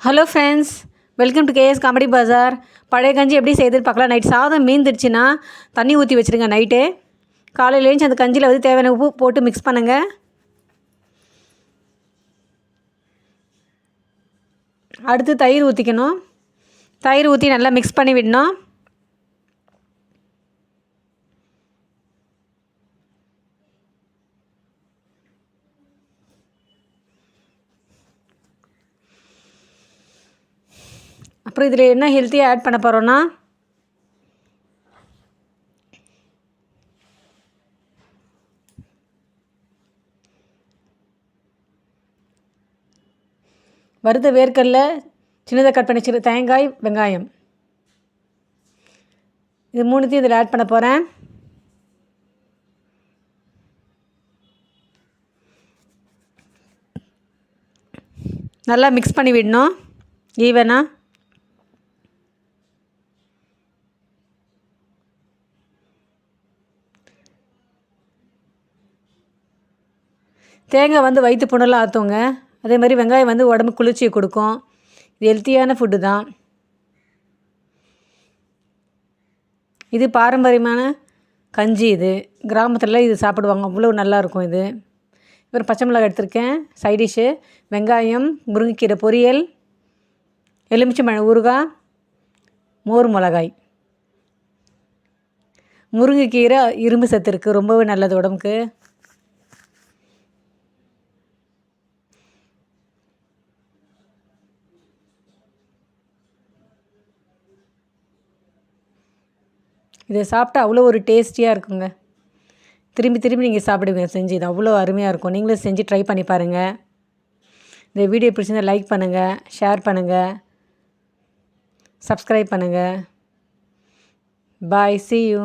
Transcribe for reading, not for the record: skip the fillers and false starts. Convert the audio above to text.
Hello friends, welcome to KS comedy பஜார். பழைய கஞ்சி எப்படி செய்யுதுன்னு பார்க்கலாம். நைட் சாதம் மீந்துடுச்சுன்னா தண்ணி ஊற்றி வச்சுருங்க. நைட்டே காலையில் எழுந்து அந்த கஞ்சியில் வந்து தேவையான உப்பு போட்டு மிக்ஸ் பண்ணுங்கள். அடுத்து தயிர் ஊற்றிக்கணும். தயிர் ஊற்றி நல்லா மிக்ஸ் பண்ணி விடணும். அப்புறம் இதில் என்ன ஹெல்த்தியாக ஆட் பண்ண போகிறோன்னா வறுத்த வேர்க்கடலை, சின்னதாக கட் பண்ணி வச்சுருக்க தேங்காய், வெங்காயம், இது மூணுத்தையும் இதில் ஆட் பண்ண போகிறேன். நல்லா மிக்ஸ் பண்ணி விடணும் ஈவனாக. தேங்காய் வந்து வயிற்று புண்ணெல்லாம் ஆற்றுங்க. அதே மாதிரி வெங்காயம் வந்து உடம்பு குளிர்ச்சியை கொடுக்கும். இது ஹெல்த்தியான ஃபுட்டு தான். இது பாரம்பரியமான கஞ்சி. இது கிராமத்தில் இது சாப்பிடுவாங்க, அவ்வளோ நல்லாயிருக்கும். இது ஒரு பச்சை மிளகாய் எடுத்திருக்கேன். சைடிஷ்ஷு வெங்காயம், முருங்கைக்கீரை பொரியல், எலுமிச்சம்பழம் ஊறுகாய், மோர் மிளகாய். முருங்கைக்கீரை இரும்பு சத்து இருக்குது, ரொம்பவே நல்லது உடம்புக்கு. இதை சாப்பிட்டா அவ்வளோ ஒரு டேஸ்டியாக இருக்குங்க. திரும்பி திரும்பி நீங்கள் சாப்பிடுவீங்க செஞ்சு. இது அவ்வளோ அருமையாக இருக்கும். நீங்களும் செஞ்சு ட்ரை பண்ணி பாருங்கள். இந்த வீடியோ பிடிச்சிருந்தா லைக் பண்ணுங்கள், ஷேர் பண்ணுங்கள், சப்ஸ்கிரைப் பண்ணுங்கள். பாய், see you.